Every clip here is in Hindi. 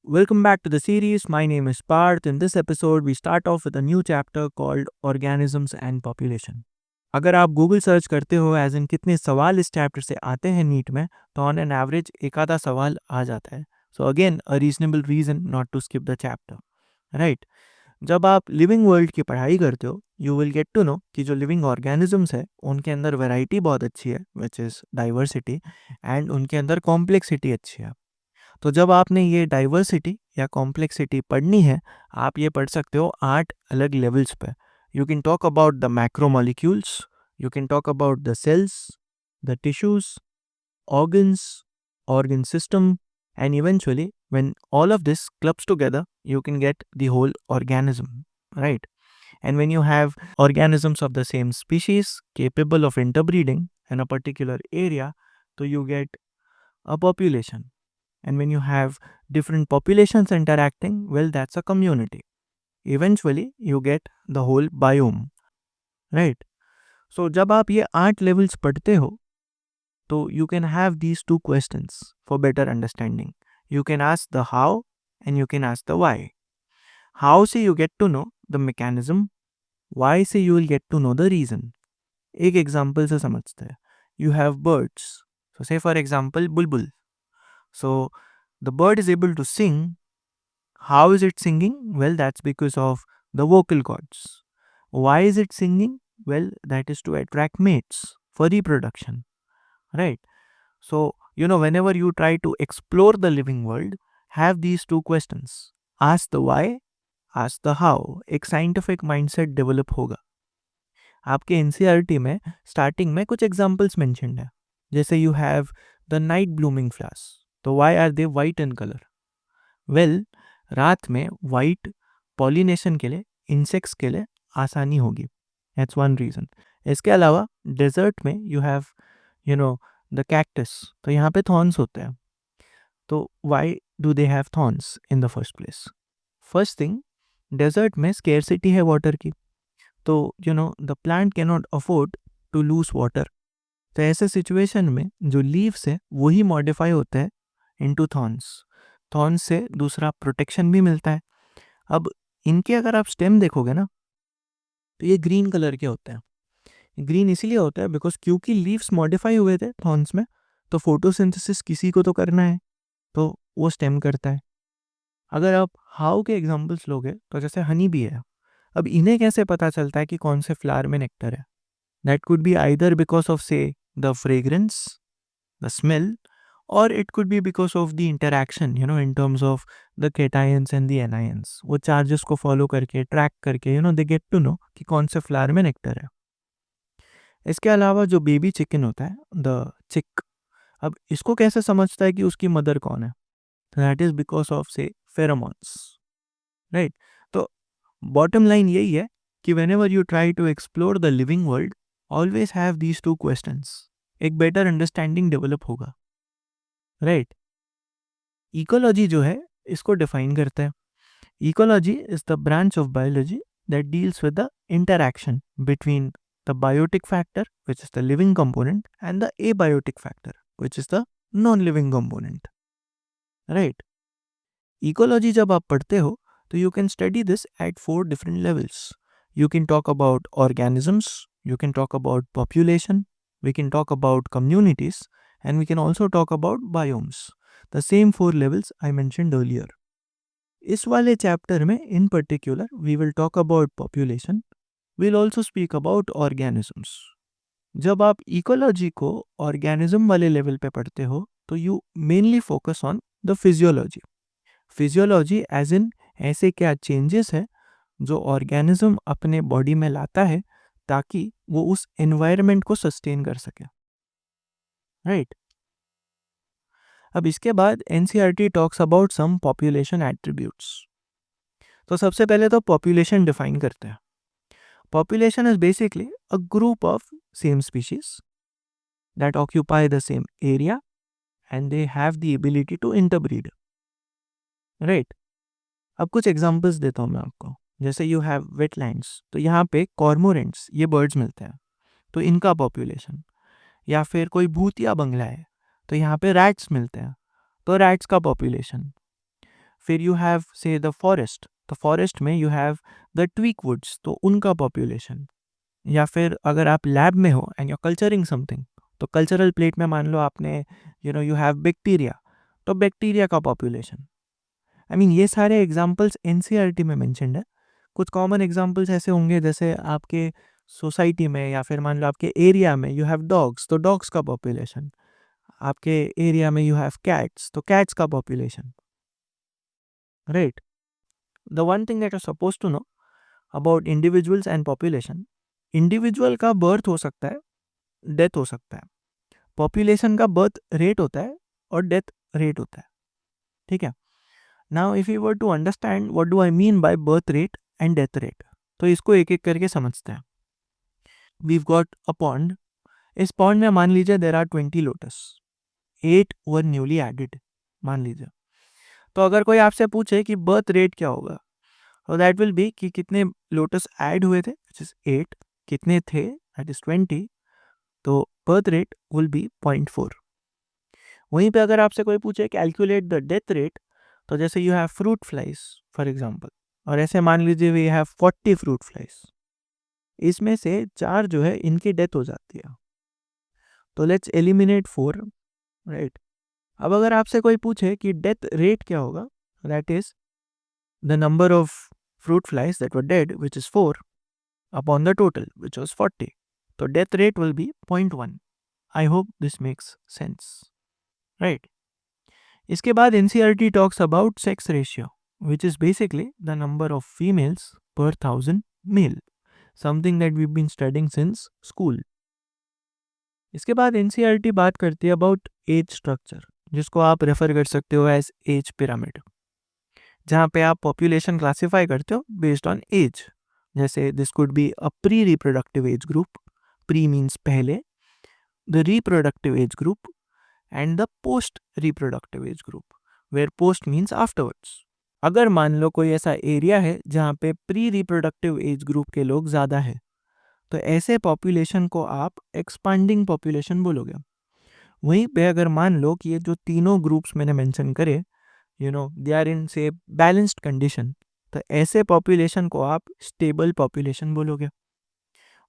Welcome back to the series. My name is Parth. In this episode, we start off with a new chapter called Organisms and Population. अगर आप गूगल सर्च करते हो एज इन कितने सवाल इस चैप्टर से आते हैं नीट में, तो ऑन एन एवरेज एक आधा सवाल आ जाता है. So again a reasonable reason not to skip the chapter, right. जब आप लिविंग वर्ल्ड की पढ़ाई करते हो, you will get to know कि जो लिविंग ऑर्गेनिजम्स है उनके अंदर वैरायटी बहुत अच्छी है, विच इज़ डाइवर्सिटी, एंड उनके अंदर कॉम्प्लेक्सिटी अच्छी है. तो जब आपने ये डाइवर्सिटी या कॉम्प्लेक्सिटी पढ़नी है, आप ये पढ़ सकते हो 8 अलग लेवल्स पे. You can talk about the macromolecules, you can talk about the cells, the tissues, organs, organ system, and eventually, when all of this clubs together, you can get the whole organism, right? And when you have organisms of the same species capable of interbreeding in a particular area, so you get a population. And when you have different populations interacting, well, that's a community. Eventually, you get the whole biome, right? So, जब आप ये 8 levels पढ़ते हो, तो you can have these two questions for better understanding. You can ask the how and you can ask the why. How से you get to know the mechanism, why से you will get to know the reason. एक example से समझते हैं. You have birds. So say for example bulbul. So the bird is able to sing. How is it singing? Well, that's because of the vocal cords. Why is it singing? Well, that is to attract mates for reproduction, right? So, whenever you try to explore the living world, have these two questions. Ask the why, ask the how. एक scientific mindset develop होगा. आपके एनसीईआरटी में स्टार्टिंग में कुछ एग्जाम्पल्स मेंशन्ड है, जैसे you have the night blooming flowers. तो why are they white in colour? Well, रात में वाइट पॉलिनेशन के लिए, इंसेक्ट्स के लिए आसानी होगी. That's one reason. इसके अलावा डेजर्ट में यू हैव द कैक्टस. तो यहाँ पे थॉर्न्स होते हैं. तो why do they have thorns in the first place? First thing, desert में स्केर्सिटी है वाटर की. तो the plant can not afford to lose water. तो ऐसे सिचुएशन में जो लीव्स है वही मॉडिफाई होता है इनटू थॉर्न्स. थॉर्न्स से दूसरा प्रोटेक्शन भी मिलता है. अब इनके अगर आप स्टेम देखोगे ना, तो ये ग्रीन कलर के होते हैं. ग्रीन इसीलिए होता है बिकॉज क्योंकि लीव्स मॉडिफाई हुए थे थॉर्न्स में, तो फोटोसिंथेसिस किसी को तो करना है, तो वो स्टेम करता है. अगर आप हाउ के एग्जांपल्स लोगे, तो जैसे हनी भी है. अब इन्हें कैसे पता चलता है कि कौन से फ्लावर में नेक्टर है? That could be either because of से द फ्रेग्रेंस, द स्मेल, और it could be because of the interaction in terms of the cations and the anions. वो चार्जेस को फॉलो करके, ट्रैक करके दे गेट टू नो कि कौन से फ्लावर में नेक्टर है. इसके अलावा जो बेबी चिकन होता है, द चिक, अब इसको कैसे समझता है कि उसकी मदर कौन है? That is because of say pheromones, right. तो बॉटम लाइन यही है कि whenever you try to explore the living world, always have these two questions. एक बेटर अंडरस्टैंडिंग डेवलप होगा, राइट. इकोलॉजी जो है इसको डिफाइन करते हैं. Ecology is the branch of biology that deals with the interaction between the biotic factor, which is the living component, and the abiotic factor, which is the non-living component, right? Ecology जब आप पढ़ते हो, तो you can study this at 4 different levels. You can talk about organisms, you can talk about population, we can talk about communities, and we can also talk about biomes. The same 4 levels I mentioned earlier. इस वाले चैप्टर में in particular we will talk about population. We'll also speak about organisms. जब आप इकोलॉजी को ऑर्गेनिज्म वाले लेवल पे पढ़ते हो, तो you mainly focus on the physiology. Physiology as in ऐसे क्या चेंजेस है जो ऑर्गेनिज्म अपने बॉडी में लाता है ताकि वो उस एनवायरनमेंट को सस्टेन कर सके, राइट. अब इसके बाद NCERT talks about some population attributes. तो सबसे पहले तो पॉपुलेशन डिफाइन करते हैं. Population is basically a group of same species that occupy the same area and they have the ability to interbreed. Right? अब कुछ एग्जांपल्स देता हूँ मैं आपको. जैसे यू हैव वेटलैंड्स, तो यहाँ पे कॉर्मोरेंट्स, ये बर्ड्स मिलते हैं, तो इनका पॉपुलेशन. या फिर कोई भूतिया बंगला है, तो यहाँ पे रैट्स मिलते हैं, तो रैट्स का पॉपुलेशन. फिर you have say the forest, तो फॉरेस्ट में you have the teak woods, तो उनका पॉपुलेशन। या फिर अगर आप लैब में हो एंड यू कल्चरिंग समथिंग, तो कल्चरल प्लेट में मान लो आपने यू हैव बैक्टीरिया, तो बैक्टीरिया का पॉपुलेशन। आई मीन ये सारे एग्जाम्पल्स एनसीईआरटी में मेंशन्ड है। कुछ कॉमन एग्जाम्पल्स ऐसे होंगे जैसे आपके सोसाइटी में या फिर मान लो आपके एरिया में यू हैव डॉग्स, तो डॉग्स का पॉपुलेशन। आपके एरिया में यू हैव कैट्स, तो कैट्स का population, right. The one thing that are suppose to know about individuals and population, individual का बर्थ हो सकता है, डेथ हो सकता है। पॉपुलेशन का बर्थ रेट होता है और डेथ रेट होता है, ठीक है। Now if you were to understand what do I mean by birth rate and death rate, तो इसको एक एक करके समझते हैं। वीव गॉट अ पॉन्ड, इस पॉन्ड में मान लीजिए there are 20 lotus, 8 were newly added मान लीजिए। तो अगर कोई आपसे पूछे कि बर्थ रेट क्या होगा, तो दैट विल बी कि कितने लोटस ऐड हुए थे, विच इज 8, कितने थे, दैट इज 20, तो बर्थ रेट विल बी 0.4। वहीं पे अगर आपसे कोई पूछे कैलकुलेट द डेथ रेट, तो जैसे you have fruit flies for example, और ऐसे मान लीजिए वी हैव 40 फ्रूट फ्लाइज, इसमें से 4 जो है इनकी डेथ हो जाती है, तो लेट्स एलिमिनेट 4, राइट। अब अगर आपसे कोई पूछे कि डेथ रेट क्या होगा, that is the number of fruit flies that were dead, which is 4, upon the total, which was 40. So death rate will be 0.1. I hope this makes sense. Right. इसके बाद NCERT talks about sex ratio, which is basically the number of females per 1000 male, something that we've been studying since school. इसके बाद NCERT बात करती है about age structure, जिसको आप रेफर कर सकते हो एज एज पिरामिड, जहाँ पे आप पॉपुलेशन क्लासीफाई करते हो बेस्ड ऑन एज। जैसे this could be a pre reproductive age group, pre means पहले, the reproductive age group and the post reproductive age group, where post means afterwards. अगर मान लो कोई ऐसा एरिया है जहाँ पे प्री रिप्रोडक्टिव एज ग्रुप के लोग ज़्यादा है, तो ऐसे पॉपुलेशन को आप एक्सपांडिंग पॉपुलेशन बोलोगे। वहीं पे अगर मान लो कि ये जो तीनों ग्रुप्स मैंने मेंशन करे, दे आर इन से बैलेंस्ड कंडीशन, तो ऐसे पॉपुलेशन को आप स्टेबल पॉपुलेशन बोलोगे।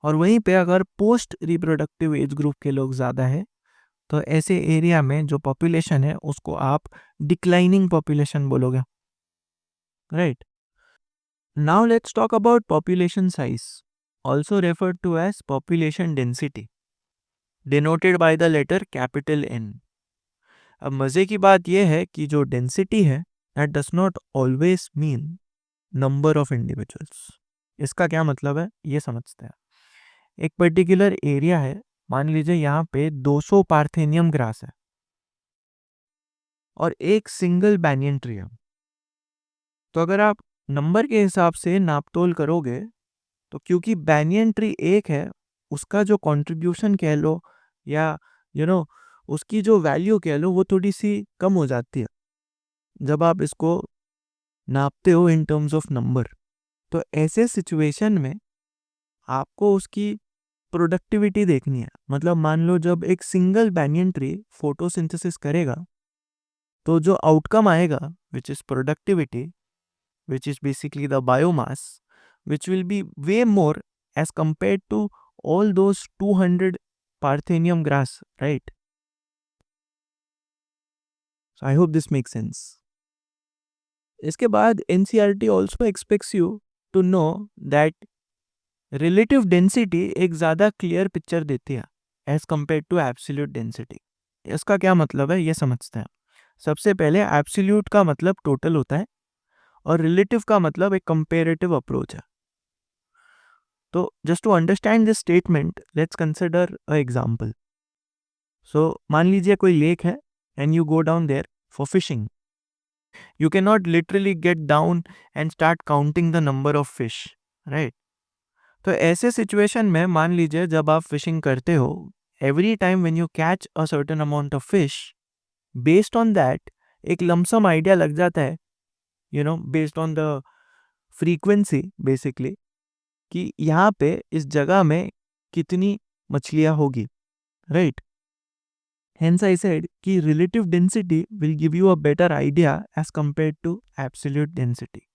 और वहीं पे अगर पोस्ट रिप्रोडक्टिव एज ग्रुप के लोग ज़्यादा है, तो ऐसे एरिया में जो पॉपुलेशन है उसको आप डिक्लाइनिंग पॉपुलेशन बोलोगे, right. Now let's talk about population size, also referred to as population density, denoted by the letter capital N। अब मज़े की बात यह है कि जो डेंसिटी है that does not always mean number of individuals. इसका क्या मतलब है ये समझते हैं। एक पर्टिकुलर एरिया है, मान लीजिए यहाँ पे 200 पार्थेनियम ग्रास है और एक सिंगल बैनियन ट्री है, तो अगर आप नंबर के हिसाब से नापतोल करोगे, तो क्योंकि बैनियन ट्री एक है, उसका जो कंट्रीब्यूशन कह लो या उसकी जो वैल्यू कह लो, वो थोड़ी सी कम हो जाती है जब आप इसको नापते हो इन टर्म्स ऑफ नंबर। तो ऐसे सिचुएशन में आपको उसकी प्रोडक्टिविटी देखनी है। मतलब मान लो जब एक सिंगल बैनियन ट्री फोटोसिंथेसिस करेगा, तो जो आउटकम आएगा which is productivity, which is basically the biomass, which will be way more as compared to all those 200 parthenium grass, right. So I hope this make sense. इसके बाद NCERT also expects you to know that relative density एक ज़्यादा क्लियर पिक्चर देती है as compare to absolute density. इसका क्या मतलब है ये समझते हैं। सबसे पहले एब्सोल्यूट का मतलब टोटल होता है और रिलेटिव का मतलब एक कंपेरेटिव अप्रोच है। तो just to understand this statement let's consider a example. So मान लीजिए कोई लेक है and you go down there for fishing. You can not literally get down and start counting the number of fish, right. तो ऐसे सिचुएशन में मान लीजिए जब आप फिशिंग करते हो, every time when you catch a certain amount of fish, based on that एक लमसम आइडिया लग जाता है, based on the frequency basically, कि यहाँ पे इस जगह में कितनी मछलियाँ होगी, राइट। Hence I said कि relative density will give you a better idea as compared to absolute density.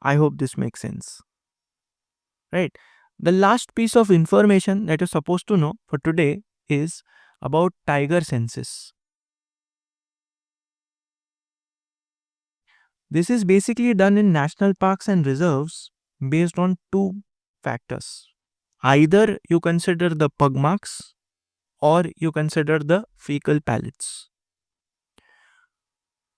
I hope this makes sense. Right. The last piece of information that you're supposed to know for today is about tiger census. This is basically done in national parks and reserves based on two factors. Either you consider the pug marks or you consider the fecal pallets.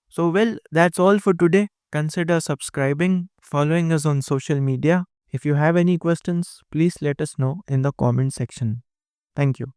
So, well, that's all for today. Consider subscribing, following us on social media. If you have any questions, please let us know in the comment section. Thank you.